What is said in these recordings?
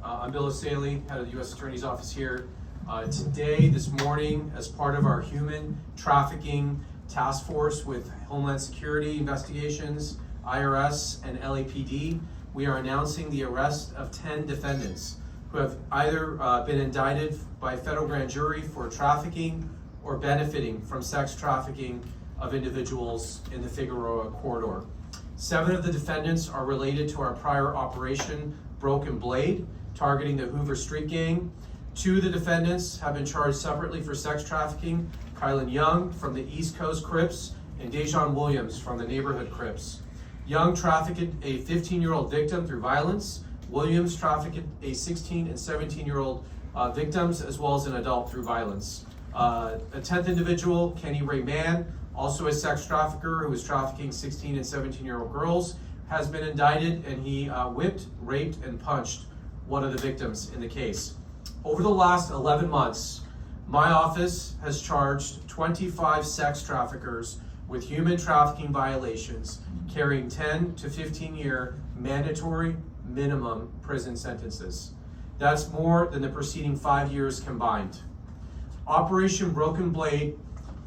I'm Bill Essayli, head of the U.S. Attorney's Office here. Today, this morning, as part of our human trafficking task force with Homeland Security Investigations, IRS, and LAPD, we are announcing the arrest of 10 defendants who have either been indicted by a federal grand jury for trafficking or benefiting from sex trafficking of individuals in the Figueroa Corridor. 7 of the defendants are related to our prior operation, Broken Blade, targeting the Hoover Street Gang. 2 of the defendants have been charged separately for sex trafficking, Kylan Young from the East Coast Crips and Dejon Williams from the Neighborhood Crips. Young trafficked a 15-year-old victim through violence. Williams trafficked a 16 and 17-year-old victims as well as an adult through violence. A 10th individual, Kenny Ray Mann, also a sex trafficker who was trafficking 16 and 17-year-old girls, has been indicted, and he whipped, raped, and punched one of the victims in the case. Over the last 11 months, my office has charged 25 sex traffickers with human trafficking violations, carrying 10 to 15-year mandatory minimum prison sentences. That's more than the preceding 5 years combined. Operation Broken Blade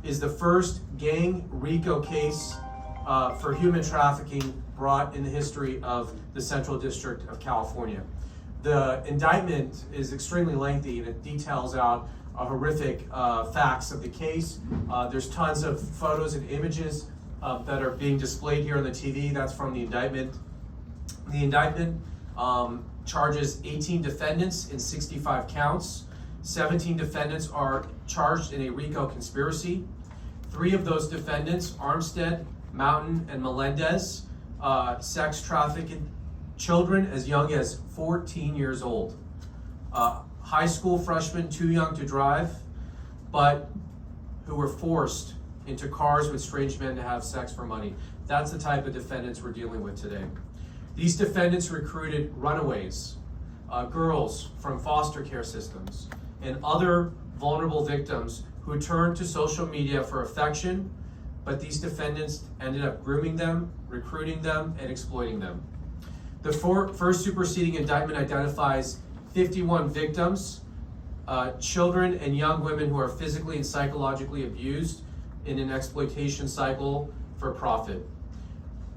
is the first gang RICO case for human trafficking brought in the history of the Central District of California. The indictment is extremely lengthy and it details out horrific facts of the case. There's tons of photos and images that are being displayed here on the TV. That's from the indictment. The indictment charges 18 defendants in 65 counts. 17 defendants are charged in a RICO conspiracy. 3 of those defendants, Armstead, Mountain, and Melendez, sex trafficked children as young as 14 years old. High school freshmen too young to drive, but who were forced into cars with strange men to have sex for money. That's the type of defendants we're dealing with today. These defendants recruited runaways, girls from foster care systems, and other vulnerable victims who turned to social media for affection, but these defendants ended up grooming them, recruiting them, and exploiting them. The first superseding indictment identifies 51 victims, children and young women who are physically and psychologically abused in an exploitation cycle for profit.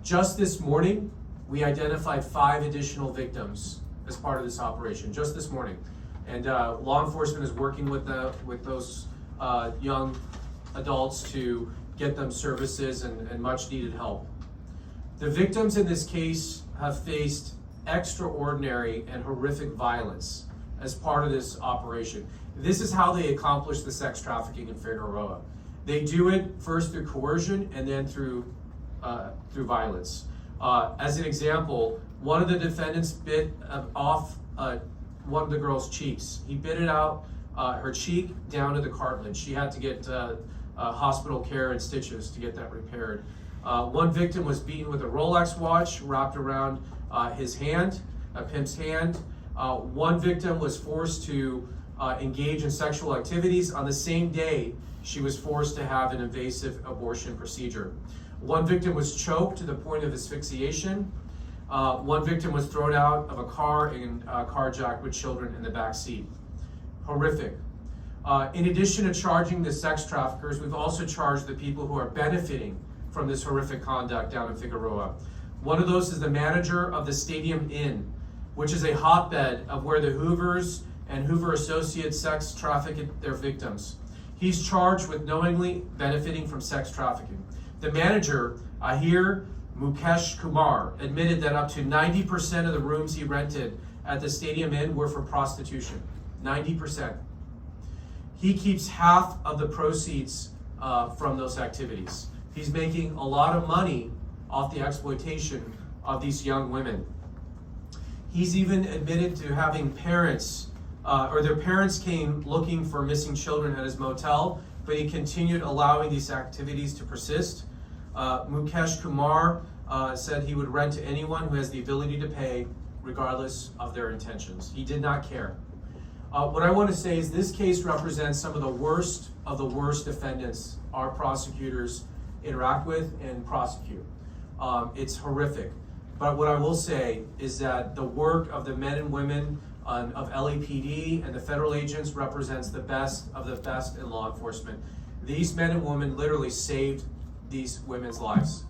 Just this morning, we identified 5 additional victims as part of this operation, just this morning. And law enforcement is working with those young adults to get them services and much needed help. The victims in this case have faced extraordinary and horrific violence as part of this operation. This is how they accomplish the sex trafficking in Figueroa. They do it first through coercion and then through violence. As an example, one of the defendants bit off one of the girl's cheeks. He bit it out, her cheek down to the cartilage. She had to get hospital care and stitches to get that repaired. One victim was beaten with a Rolex watch wrapped around his hand, a pimp's hand. One victim was forced to engage in sexual activities. On the same day, she was forced to have an invasive abortion procedure. One victim was choked to the point of asphyxiation. One victim was thrown out of a car and carjacked with children in the back seat. Horrific. In addition to charging the sex traffickers, we've also charged the people who are benefiting from this horrific conduct down in Figueroa. One of those is the manager of the Stadium Inn, which is a hotbed of where the Hoovers and Hoover Associates sex trafficked their victims. He's charged with knowingly benefiting from sex trafficking. The manager, Ahir Mukesh Kumar, admitted that up to 90% of the rooms he rented at the Stadium Inn were for prostitution. 90%. He keeps half of the proceeds from those activities. He's making a lot of money off the exploitation of these young women. He's even admitted to having parents, or their parents came looking for missing children at his motel, but he continued allowing these activities to persist. Mukesh Kumar said he would rent to anyone who has the ability to pay, regardless of their intentions. He did not care. What I want to say is this case represents some of the worst defendants our prosecutors interact with and prosecute. It's horrific. But what I will say is that the work of the men and women of LAPD and the federal agents represents the best of the best in law enforcement. These men and women literally saved these women's lives.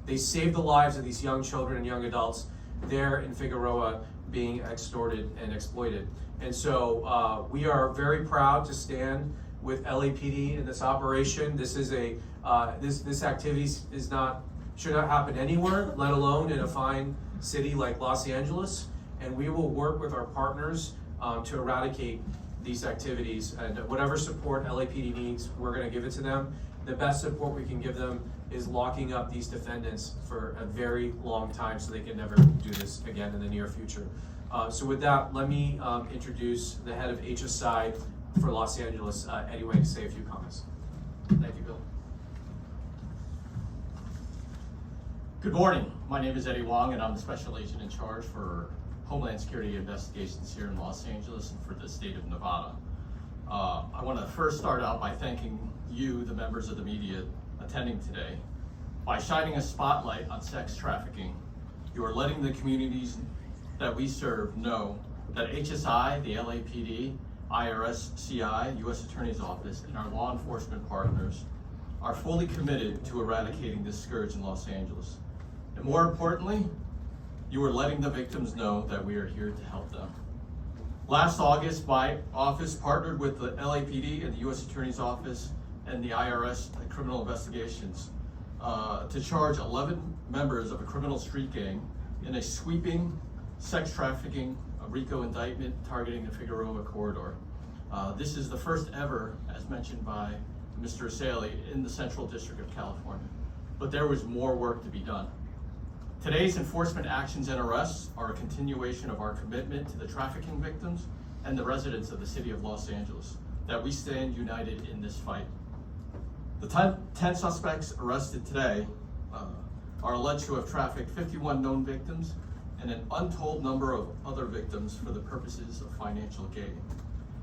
They saved the lives of these young children and young adults there in Figueroa being extorted and exploited. And so we are very proud to stand with LAPD in this operation. This is a this activity should not happen anywhere, let alone in a fine city like Los Angeles. And we will work with our partners to eradicate these activities. And whatever support LAPD needs, we're going to give it to them. The best support we can give them is locking up these defendants for a very long time so they can never do this again in the near future. So with that, let me introduce the head of HSI for Los Angeles, Eddy Wang, to say a few comments. Thank you, Bill. Good morning. My name is Eddy Wang, and I'm the Special Agent in charge for Homeland Security Investigations here in Los Angeles and for the state of Nevada. I want to first start out by thanking you, the members of the media attending today. By shining a spotlight on sex trafficking, you are letting the communities that we serve know that HSI, the LAPD, IRS, CI, U.S. Attorney's Office, and our law enforcement partners are fully committed to eradicating this scourge in Los Angeles. And more importantly, you are letting the victims know that we are here to help them. Last August, my office partnered with the LAPD and the U.S. Attorney's Office and the IRS criminal investigations to charge 11 members of a criminal street gang in a sweeping sex trafficking RICO indictment targeting the Figueroa Corridor. This is the first ever, as mentioned by Mr. Essayli, in the Central District of California. But there was more work to be done. Today's enforcement actions and arrests are a continuation of our commitment to the trafficking victims and the residents of the city of Los Angeles, that we stand united in this fight. The 10 suspects arrested today are alleged to have trafficked 51 known victims and an untold number of other victims for the purposes of financial gain.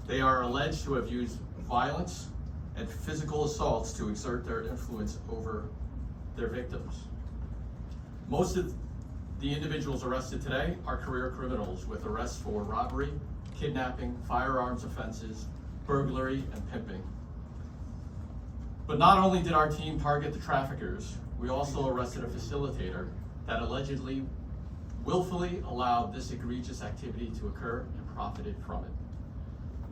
They are alleged to have used violence and physical assaults to exert their influence over their victims. Most of the individuals arrested today are career criminals with arrests for robbery, kidnapping, firearms offenses, burglary, and pimping. But not only did our team target the traffickers, we also arrested a facilitator that allegedly willfully allowed this egregious activity to occur and profited from it.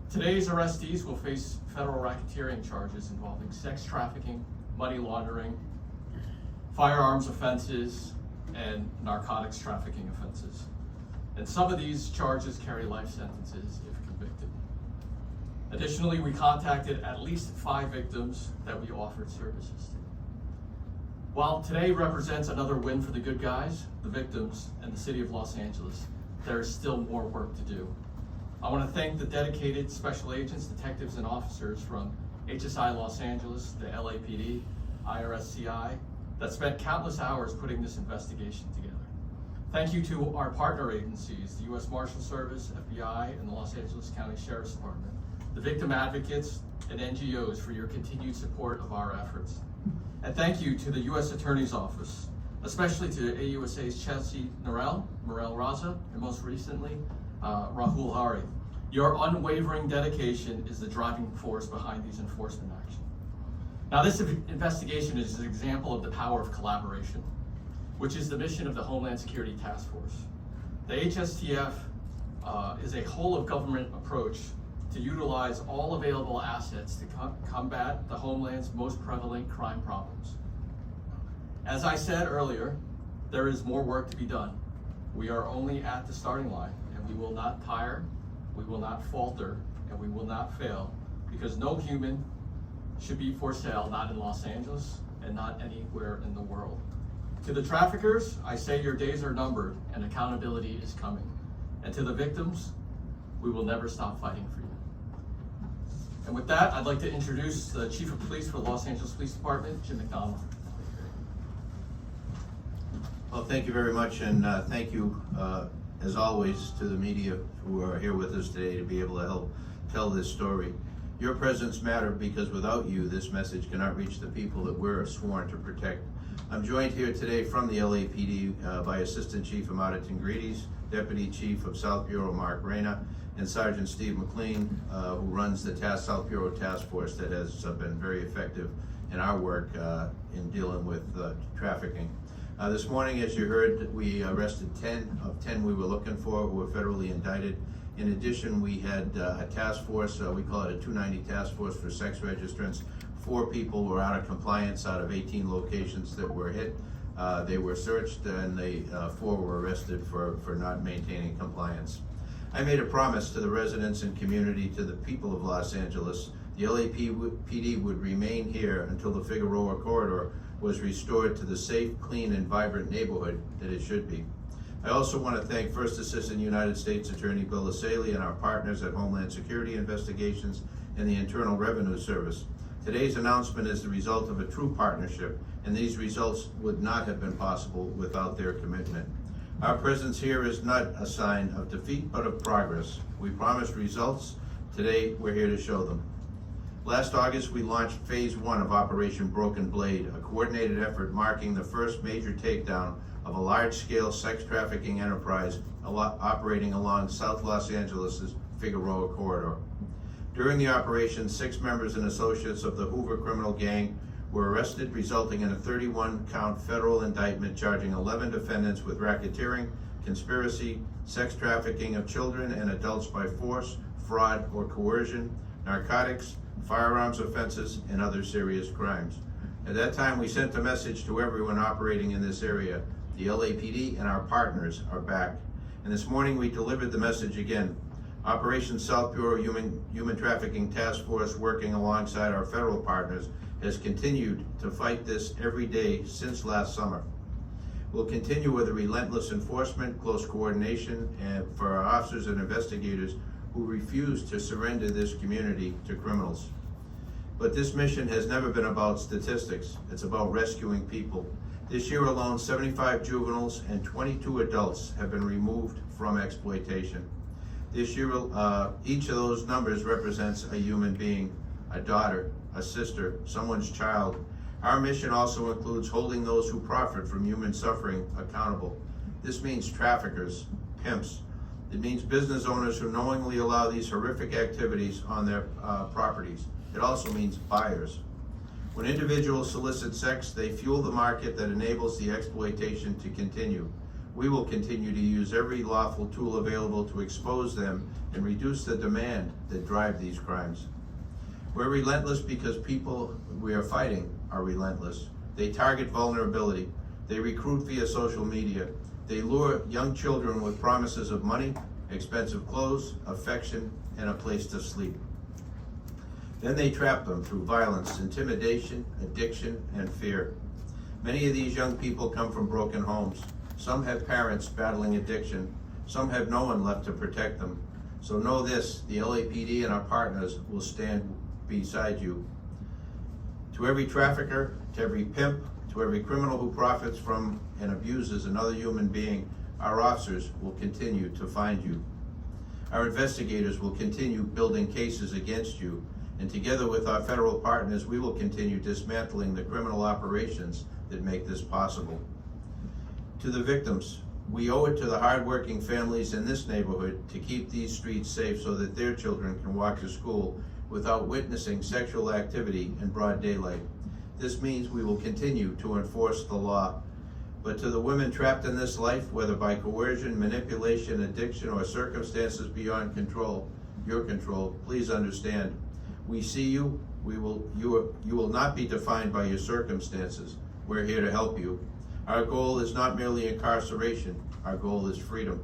Today's arrestees will face federal racketeering charges involving sex trafficking, money laundering, firearms offenses, and narcotics trafficking offenses. And some of these charges carry life sentences if convicted. Additionally, we contacted at least 5 victims that we offered services to. While today represents another win for the good guys, the victims, and the city of Los Angeles, there is still more work to do. I want to thank the dedicated special agents, detectives, and officers from HSI Los Angeles, the LAPD, IRS-CI, that spent countless hours putting this investigation together. Thank you to our partner agencies, the U.S. Marshal Service, FBI, and the Los Angeles County Sheriff's Department, the victim advocates, and NGOs for your continued support of our efforts. And thank you to the U.S. Attorney's Office, especially to AUSA's Chelsea Norell, Mirelle Raza, and most recently, Rahul Hari. Your unwavering dedication is the driving force behind these enforcement actions. Now, this investigation is an example of the power of collaboration, which is the mission of the Homeland Security Task Force. The HSTF is a whole-of-government approach to utilize all available assets to combat the Homeland's most prevalent crime problems. As I said earlier, there is more work to be done. We are only at the starting line, and we will not tire, we will not falter, and we will not fail, because no human should be for sale, not in Los Angeles and not anywhere in the world. To the traffickers, I say your days are numbered and accountability is coming. And to the victims, we will never stop fighting for you. And with that, I'd like to introduce the Chief of Police for the Los Angeles Police Department, Jim McDonnell. Well, thank you very much, and thank you, as always, to the media who are here with us today to be able to help tell this story. Your presence matters because without you, this message cannot reach the people that we're sworn to protect. I'm joined here today from the LAPD by Assistant Chief Amada Tingrides, Deputy Chief of South Bureau Mark Reyna, and Sergeant Steve McLean, who runs the South Bureau Task Force that has been very effective in our work in dealing with trafficking. This morning, as you heard, we arrested 10 of 10 we were looking for who were federally indicted. In addition, we had a task force, we call it a 290 task force for sex registrants. 4 people were out of compliance out of 18 locations that were hit. They were searched, and 4 were arrested for not maintaining compliance. I made a promise to the residents and community, to the people of Los Angeles, the LAPD would remain here until the Figueroa Corridor was restored to the safe, clean, and vibrant neighborhood that it should be. I also want to thank First Assistant United States Attorney Bill Essayli and our partners at Homeland Security Investigations and the Internal Revenue Service. Today's announcement is the result of a true partnership, and these results would not have been possible without their commitment. Our presence here is not a sign of defeat, but of progress. We promised results. Today, we're here to show them. Last August, we launched Phase 1 of Operation Broken Blade, a coordinated effort marking the first major takedown of a large-scale sex trafficking enterprise operating along South Los Angeles' Figueroa Corridor. During the operation, 6 members and associates of the Hoover criminal gang were arrested, resulting in a 31-count federal indictment charging 11 defendants with racketeering, conspiracy, sex trafficking of children and adults by force, fraud or coercion, narcotics, firearms offenses, and other serious crimes. At that time, we sent a message to everyone operating in this area. The LAPD and our partners are back. And this morning, we delivered the message again. Operation South Bureau Human Trafficking Task Force, working alongside our federal partners, has continued to fight this every day since last summer. We'll continue with a relentless enforcement, close coordination, and for our officers and investigators who refuse to surrender this community to criminals. But this mission has never been about statistics. It's about rescuing people. This year alone, 75 juveniles and 22 adults have been removed from exploitation. This year, each of those numbers represents a human being, a daughter, a sister, someone's child. Our mission also includes holding those who profit from human suffering accountable. This means traffickers, pimps. It means business owners who knowingly allow these horrific activities on their properties. It also means buyers. When individuals solicit sex, they fuel the market that enables the exploitation to continue. We will continue to use every lawful tool available to expose them and reduce the demand that drive these crimes. We're relentless because people we are fighting are relentless. They target vulnerability. They recruit via social media. They lure young children with promises of money, expensive clothes, affection, and a place to sleep. Then they trap them through violence, intimidation, addiction, and fear. Many of these young people come from broken homes. Some have parents battling addiction. Some have no one left to protect them. So know this, the LAPD and our partners will stand beside you. To every trafficker, to every pimp, to every criminal who profits from and abuses another human being, our officers will continue to find you. Our investigators will continue building cases against you, and together with our federal partners, we will continue dismantling the criminal operations that make this possible. To the victims, we owe it to the hardworking families in this neighborhood to keep these streets safe so that their children can walk to school without witnessing sexual activity in broad daylight. This means we will continue to enforce the law. But to the women trapped in this life, whether by coercion, manipulation, addiction, or circumstances beyond your control, please understand. We see you. You will not be defined by your circumstances. We're here to help you. Our goal is not merely incarceration. Our goal is freedom.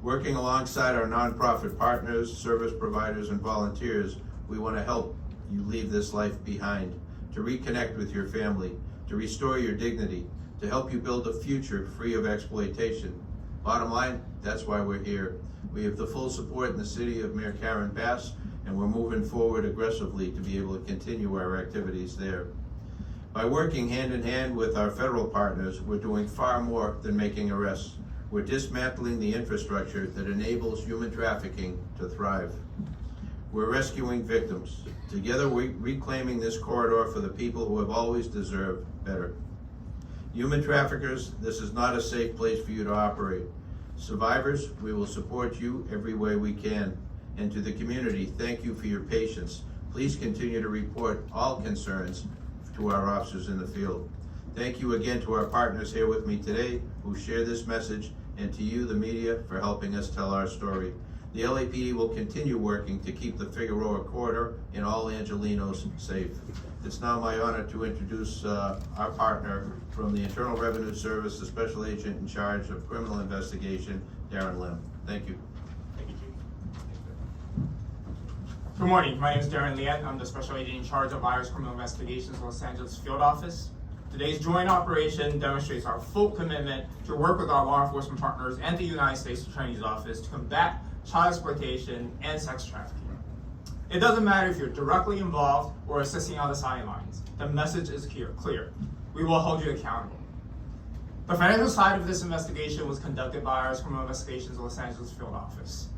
Working alongside our nonprofit partners, service providers, and volunteers, we want to help you leave this life behind, to reconnect with your family, to restore your dignity, to help you build a future free of exploitation. Bottom line, that's why we're here. We have the full support in the city of Mayor Karen Bass, and we're moving forward aggressively to be able to continue our activities there. By working hand in hand with our federal partners, we're doing far more than making arrests. We're dismantling the infrastructure that enables human trafficking to thrive. We're rescuing victims. Together, we're reclaiming this corridor for the people who have always deserved better. Human traffickers, this is not a safe place for you to operate. Survivors, we will support you every way we can. And to the community, thank you for your patience. Please continue to report all concerns to our officers in the field. Thank you again to our partners here with me today who share this message, and to you, the media, for helping us tell our story. The LAPD will continue working to keep the Figueroa Corridor and all Angelenos safe. It's now my honor to introduce our partner from the Internal Revenue Service, the Special Agent in charge of criminal investigation, Darren Lian. Thank you. Thank you, Chief. Good morning, my name is Darren Lian. I'm the Special Agent in charge of IRS Criminal Investigations Los Angeles Field Office. Today's joint operation demonstrates our full commitment to work with our law enforcement partners and the United States Attorney's Office to combat child exploitation and sex trafficking. It doesn't matter if you're directly involved or assisting on the sidelines. The message is clear. We will hold you accountable. The financial side of this investigation was conducted by IRS Criminal Investigations Los Angeles Field Office.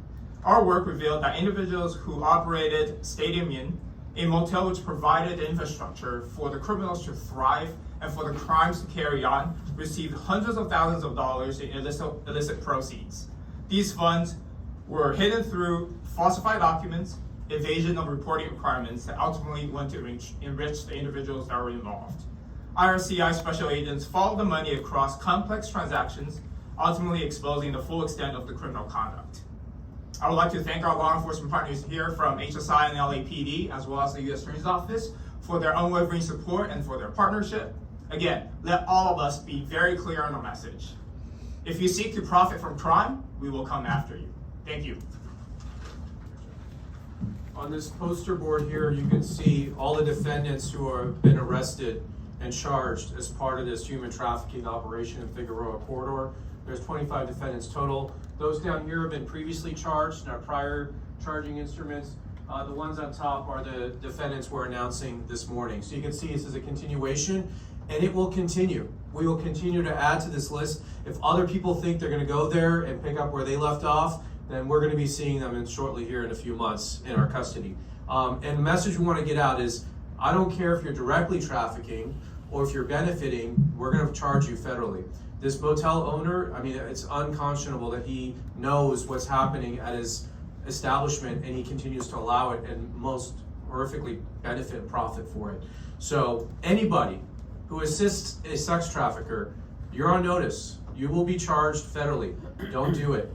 Our work revealed that individuals who operated Stadium Inn, a motel which provided the infrastructure for the criminals to thrive and for the crimes to carry on, received hundreds of thousands of dollars in illicit proceeds. These funds were hidden through falsified documents, evasion of reporting requirements that ultimately went to enrich the individuals that were involved. IRCI special agents followed the money across complex transactions, ultimately exposing the full extent of the criminal conduct. I would like to thank our law enforcement partners here from HSI and LAPD, as well as the U.S. Attorney's Office, for their unwavering support and for their partnership. Again, let all of us be very clear on the message. If you seek to profit from crime, we will come after you. Thank you. On this poster board here, you can see all the defendants who have been arrested and charged as part of this human trafficking operation in Figueroa Corridor. There's 25 defendants total. Those down here have been previously charged in our prior charging instruments. The ones on top are the defendants we're announcing this morning. So you can see this is a continuation, and it will continue. We will continue to add to this list. If other people think they're gonna go there and pick up where they left off, then we're gonna be seeing them shortly here in a few months in our custody. And the message we wanna get out is, I don't care if you're directly trafficking or if you're benefiting, we're gonna charge you federally. This motel owner, I mean, it's unconscionable that he knows what's happening at his establishment and he continues to allow it and most horrifically benefit and profit for it. So anybody who assists a sex trafficker, you're on notice. You will be charged federally. Don't do it.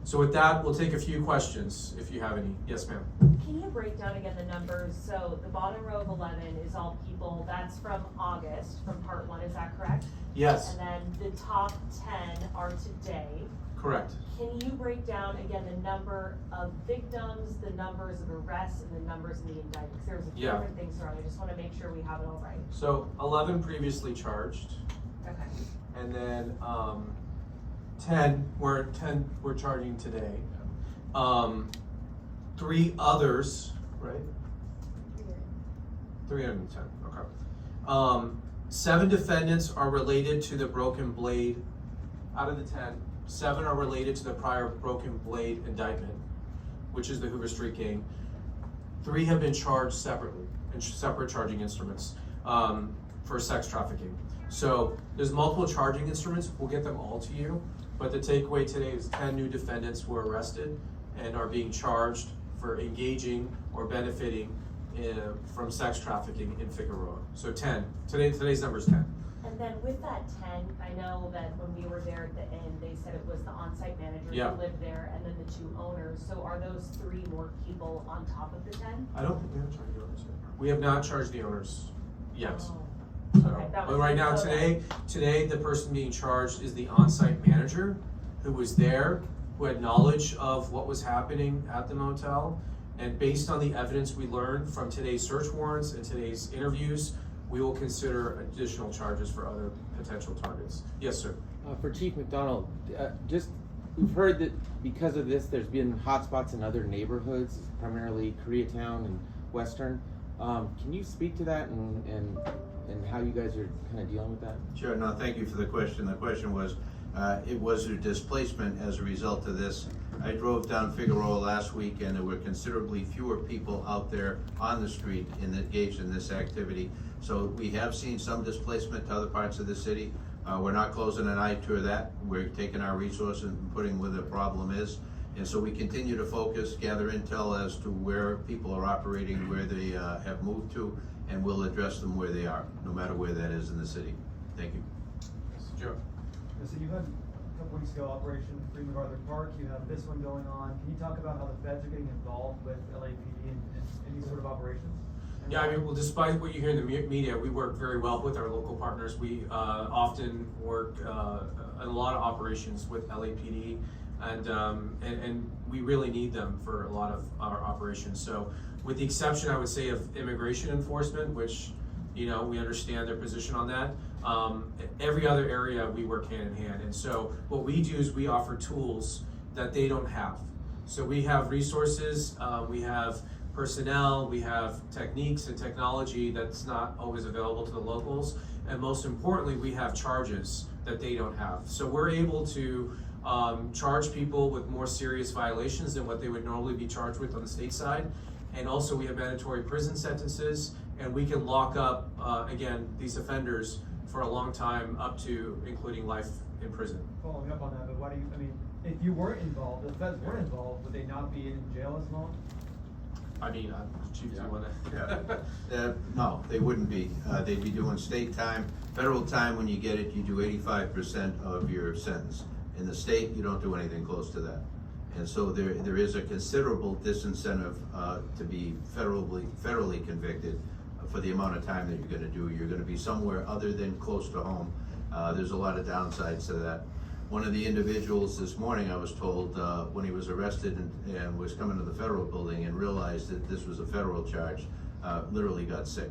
So with that, we'll take a few questions if you have any. Yes, ma'am. Can you break down again the numbers? So the bottom row of 11 is all people, that's from August, from part 1, is that correct? Yes. And then the top 10 are today. Correct. Can you break down again the number of victims, the numbers of arrests, and the numbers in the indictments? There was a few different things around. I just want to make sure we have it all right. So 11 previously charged. Okay. And then 10 we're charging today. 3 others, right? 310. Okay. 7 defendants are related to the Broken Blade. Out of the 10, 7 are related to the prior Broken Blade indictment, which is the Hoover Street gang. 3 have been charged separately in separate charging instruments for sex trafficking. So there's multiple charging instruments. We'll get them all to you. But the takeaway today is 10 new defendants were arrested and are being charged for engaging or benefiting from sex trafficking in Figueroa. So 10. Today's number is 10. And then with that 10, I know that when we were there at the end, they said it was the on-site manager who lived there and then the 2 owners. So are those 3 more people on top of the 10? I don't think we have charged the owners yet. We have not charged the owners yet. Oh. So, Okay, but right now, today, the person being charged is the on-site manager who was there, who had knowledge of what was happening at the motel. And based on the evidence we learned from today's search warrants and today's interviews, we will consider additional charges for other potential targets. Yes, sir. For Chief McDonnell, we've heard that because of this, there's been hotspots in other neighborhoods, primarily Koreatown and Western. Can you speak to that and how you guys are kind of dealing with that? Sure, no, thank you for the question. The question was, it was a displacement as a result of this. I drove down Figueroa last week and there were considerably fewer people out there on the street engaged in this activity. So we have seen some displacement to other parts of the city. We're not closing an eye to that. We're taking our resources and putting where the problem is. And so we continue to focus, gather intel as to where people are operating, where they have moved to, and we'll address them where they are, no matter where that is in the city. Thank you. Mr. Joe. So you had a couple weeks ago Operation Free MacArthur Park. You have this one going on. Can you talk about how the feds are getting involved with LAPD and any sort of operations? Yeah, I mean, well, despite what you hear in the media, we work very well with our local partners. We often work in a lot of operations with LAPD, and we really need them for a lot of our operations. So, with the exception, I would say, of immigration enforcement, which, you know, we understand their position on that. Every other area we work hand in hand, and so what we do is we offer tools that they don't have. So we have resources, we have personnel, we have techniques and technology that's not always available to the locals, and most importantly, we have charges that they don't have. So we're able to charge people with more serious violations than what they would normally be charged with on the state side, and also we have mandatory prison sentences, and we can lock up, again, these offenders for a long time, up to including life in prison. Following up on that, but why do you, I mean, if you weren't involved, if the feds weren't involved, would they not be in jail as long? I mean, Chief, do you want Yeah. No, they wouldn't be. They'd be doing state time. Federal time, when you get it, you do 85% of your sentence. In the state, you don't do anything close to that. And so there is a considerable disincentive to be federally convicted for the amount of time that you're going to do. You're going to be somewhere other than close to home. There's a lot of downsides to that. One of the individuals this morning, I was told, when he was arrested and was coming to the federal building and realized that this was a federal charge, literally got sick.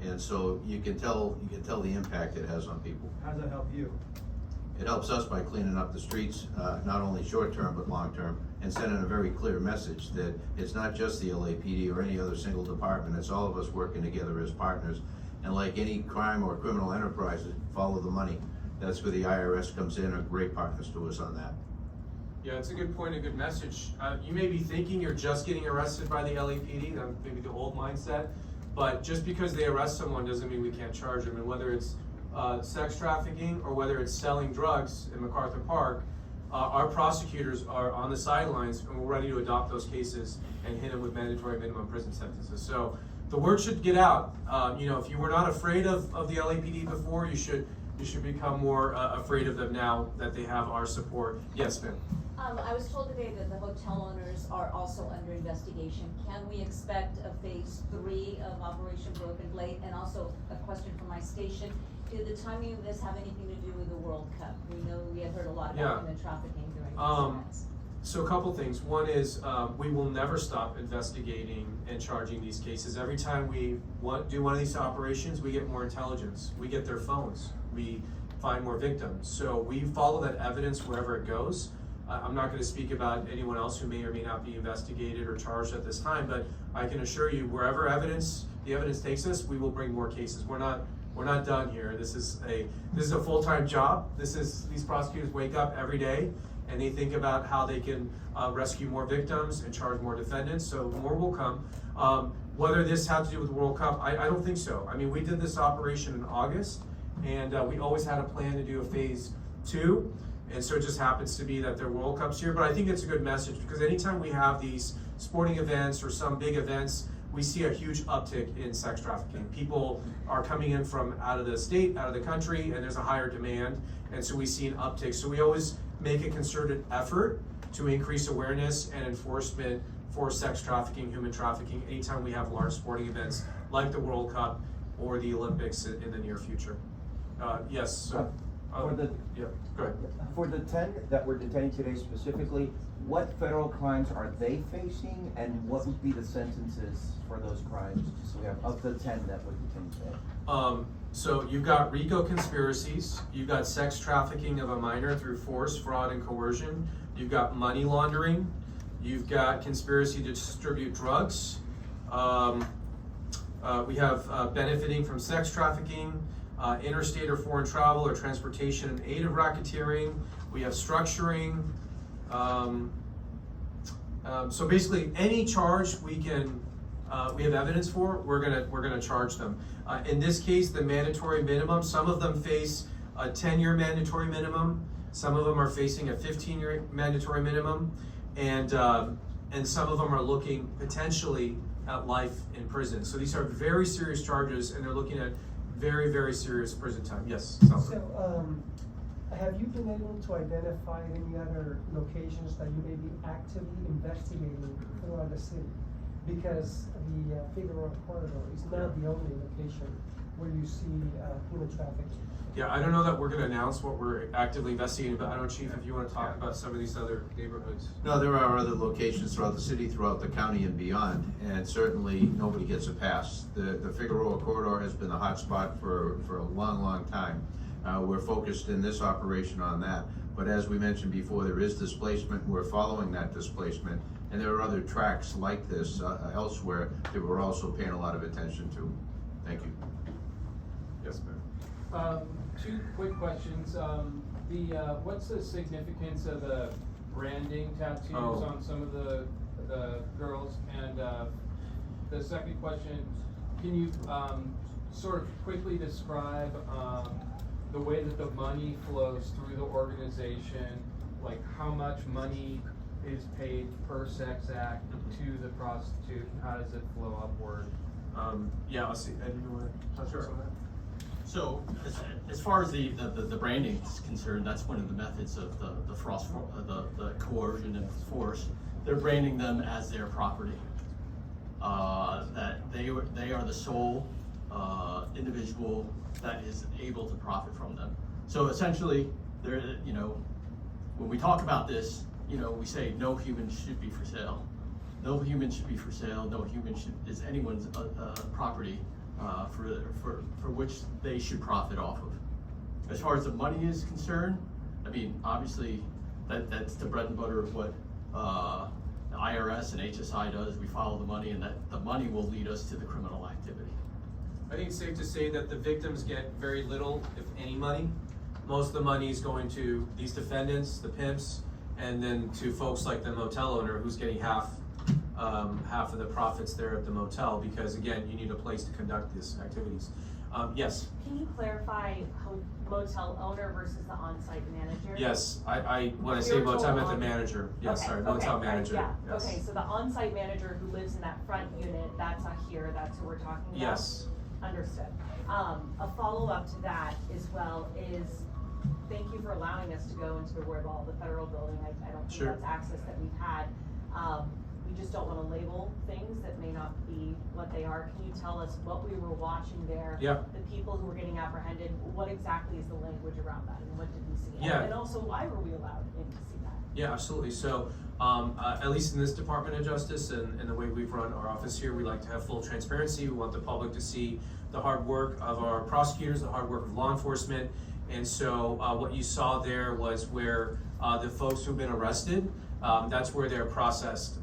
And so you can tell the impact it has on people. How does that help you? It helps us by cleaning up the streets, not only short term but long term, and sending a very clear message that it's not just the LAPD or any other single department, it's all of us working together as partners. And like any crime or criminal enterprise, follow the money. That's where the IRS comes in, are great partners to us on that. Yeah, it's a good point, a good message. You may be thinking you're just getting arrested by the LAPD, maybe the old mindset, but just because they arrest someone doesn't mean we can't charge them. And whether it's sex trafficking or whether it's selling drugs in MacArthur Park, our prosecutors are on the sidelines and we're ready to adopt those cases and hit them with mandatory minimum prison sentences. So the word should get out. You know, if you were not afraid of the LAPD before, you should become more afraid of them now that they have our support. Yes, ma'am. I was told today that the hotel owners are also under investigation. Can we expect a phase 3 of Operation Broken Blade? And also a question from my station, did the timing of this have anything to do with the World Cup? We know we had heard a lot about human trafficking during these events. So a couple things. One is we will never stop investigating and charging these cases. Every time we do one of these operations, we get more intelligence. We get their phones. We find more victims. So we follow that evidence wherever it goes. I'm not going to speak about anyone else who may or may not be investigated or charged at this time, but I can assure you, wherever the evidence takes us, we will bring more cases. We're not done here. This is a full-time job. These prosecutors wake up every day and they think about how they can rescue more victims and charge more defendants. So more will come. Whether this had to do with the World Cup, I don't think so. I mean, we did this operation in August, and we always had a plan to do a phase 2. And so it just happens to be that there are World Cups here, but I think it's a good message because anytime we have these sporting events or some big events, we see a huge uptick in sex trafficking. People are coming in from out of the state, out of the country, and there's a higher demand, and so we see an uptick. So we always make a concerted effort to increase awareness and enforcement for sex trafficking, human trafficking, anytime we have large sporting events like the World Cup or the Olympics in the near future. Yes, so. Yeah, go ahead. For the 10 that we're detaining today specifically, what federal crimes are they facing, and what would be the sentences for those crimes? So we have of the 10 that we're detaining today. So you've got RICO conspiracies, you've got sex trafficking of a minor through force, fraud, and coercion, you've got money laundering, you've got conspiracy to distribute drugs, we have benefiting from sex trafficking, interstate or foreign travel or transportation in aid of racketeering. We have structuring. So basically, any charge we have evidence for, we're gonna charge them. In this case, the mandatory minimum. Some of them face a 10-year mandatory minimum. Some of them are facing a 15-year mandatory minimum. and some of them are looking potentially at life in prison. So these are very serious charges, and they're looking at very, very serious prison time. Yes, Salvador. So, have you been able to identify any other locations that you may be actively investigating throughout the city? Because the Figueroa Corridor is not the only location where you see human trafficking. Yeah, I don't know that we're gonna announce what we're actively investigating, but I don't know, Chief, if you wanna talk about some of these other neighborhoods. No, there are other locations throughout the city, throughout the county and beyond, and certainly nobody gets a pass. The Figueroa Corridor has been a hot spot for a long, long time. We're focused in this operation on that, but as we mentioned before, there is displacement, we're following that displacement, and there are other tracks like this elsewhere that we're also paying a lot of attention to. Thank you. Yes, ma'am. Two quick questions. What's the significance of the branding tattoos on some of the girls? And the second question, can you sort of quickly describe the way that the money flows through the organization? Like how much money is paid per sex act to the prostitute, and how does it flow upward? Yeah, I'll see. Ed, you wanna touch on that? So, as far as the branding is concerned, that's one of the methods of the coercion and force. They're branding them as their property. That they are the sole individual that is able to profit from them. So essentially, when we talk about this, we say no human should be for sale. No human should be for sale. No human is anyone's property. For which they should profit off of. As far as the money is concerned, I mean, obviously, that's the bread and butter of what the IRS and HSI does. We follow the money, and that the money will lead us to the criminal activity. I think it's safe to say that the victims get very little, if any, money. Most of the money is going to these defendants, the pimps, and then to folks like the motel owner who's getting half of the profits there at the motel, because again, you need a place to conduct these activities. Yes? Can you clarify motel owner versus the on-site manager? Yes, when I say motel, I meant the manager. Yes, Okay, sorry, motel manager. Yeah, Yes. okay, so the on-site manager who lives in that front unit, that's not here, that's who we're talking about? Yes. Understood. A follow-up to that as well is, thank you for allowing us to go into the Roybal, the federal building. I don't think Sure. that's access that we've had. We just don't want to label things that may not be what they are. Can you tell us what we were watching there? Yeah. The people who were getting apprehended, what exactly is the language around that, and what did we see? Yeah. And also, why were we allowed in to see that? Yeah, absolutely. So, at least in this Department of Justice and the way we've run our office here, we like to have full transparency. We want the public to see the hard work of our prosecutors, the hard work of law enforcement. And so what you saw there was where the folks who've been arrested, that's where they're processed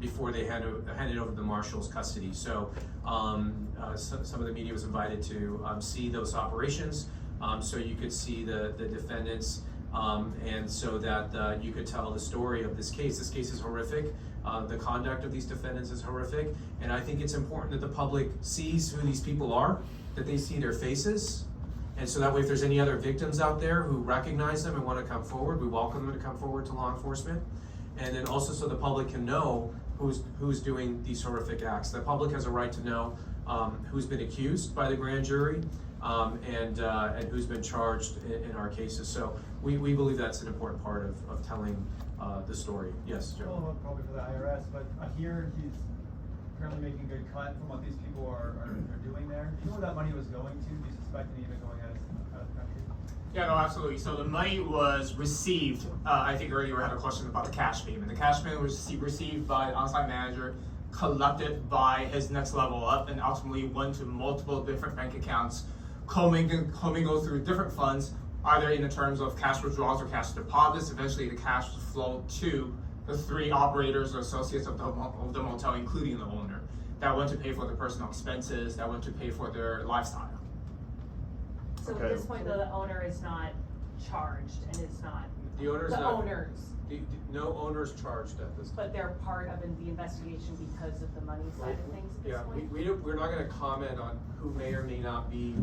before they handed over to the marshal's custody. So some of the media was invited to see those operations, so you could see the defendants, and so that you could tell the story of this case. This case is horrific. The conduct of these defendants is horrific, and I think it's important that the public sees who these people are, that they see their faces. And so that way, if there's any other victims out there who recognize them and want to come forward, we welcome them to come forward to law enforcement. And then also so the public can know who's doing these horrific acts. The public has a right to know who's been accused by the grand jury and who's been charged in our cases. So we believe that's an important part of telling the story. Yes, Joe? Well, probably for the IRS, but here he's currently making a good cut from what these people are doing there. Do you know where that money was going to? Do you suspect it even going out of the country? Yeah, no, absolutely. So the money was received, I think earlier we had a question about the cash payment. The cash payment was received by the on-site manager, collected by his next level up, and ultimately went to multiple different bank accounts, commingle through different funds, either in the terms of cash withdrawals or cash deposits. Eventually the cash was flowed to the three operators or associates of the motel, including the owner. That went to pay for the personal expenses, that went to pay for their lifestyle. So Okay. at this point, though, the owner is not charged, and it's not The owner's the not. owners, No owner's charged at this time. but they're part of the investigation because of the money side of things at this Yeah, point? we're not gonna comment on who may or may not be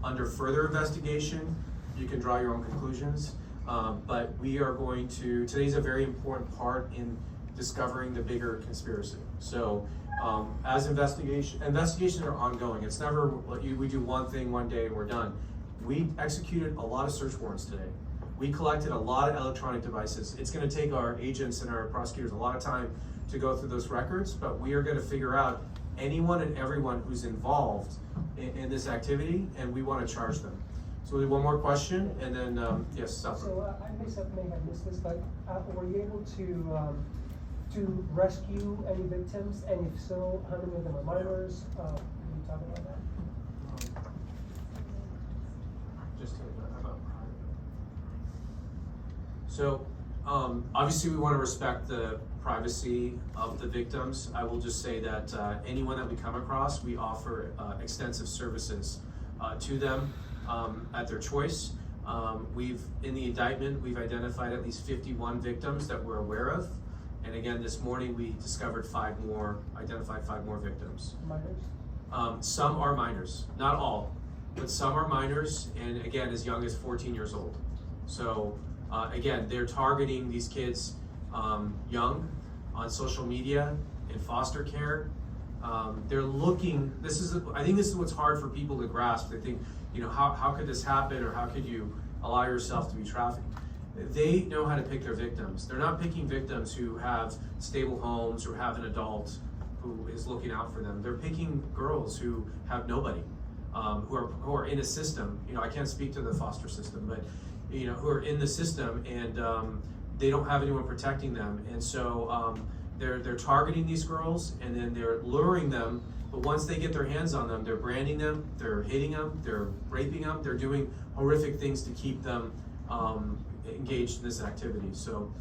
under further investigation. You can draw your own conclusions. But we are going to, today's a very important part in discovering the bigger conspiracy. So as investigations are ongoing. It's never, we do one thing one day and we're done. We executed a lot of search warrants today. We collected a lot of electronic devices. It's gonna take our agents and our prosecutors a lot of time to go through those records, but we are gonna figure out anyone and everyone who's involved in this activity, and we wanna charge them. So we'll do one more question, and then, yes, Safra. So I may have missed this, but were you able to rescue any victims? And if so, how many of them are minors? Can you talk about that? Just about private. So, obviously we want to respect the privacy of the victims. I will just say that anyone that we come across, we offer extensive services to them at their choice. In the indictment, we've identified at least 51 victims that we're aware of. And again, this morning we discovered identified 5 more victims. Minors? Some are minors, not all, but some are minors, and again, as young as 14 years old. So again, they're targeting these kids young on social media, in foster care. They're looking, I think this is what's hard for people to grasp. They think, how could this happen, or how could you allow yourself to be trafficked? They know how to pick their victims. They're not picking victims who have stable homes or have an adult who is looking out for them. They're picking girls who have nobody, who are in a system. I can't speak to the foster system, but who are in the system, and they don't have anyone protecting them. And so they're targeting these girls, and then they're luring them. But once they get their hands on them, they're branding them, they're hitting them, they're raping them, they're doing horrific things to keep them engaged in this activity. So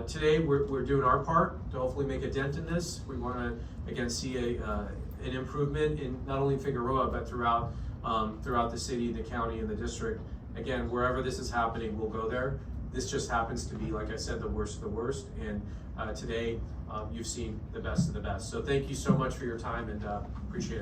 today we're doing our part to hopefully make a dent in this. We want to again see an improvement in not only Figueroa but throughout the city, the county, and the district. Again, wherever this is happening, we'll go there. This just happens to be, like I said, the worst of the worst. And today you've seen the best of the best. So thank you so much for your time, and appreciate it.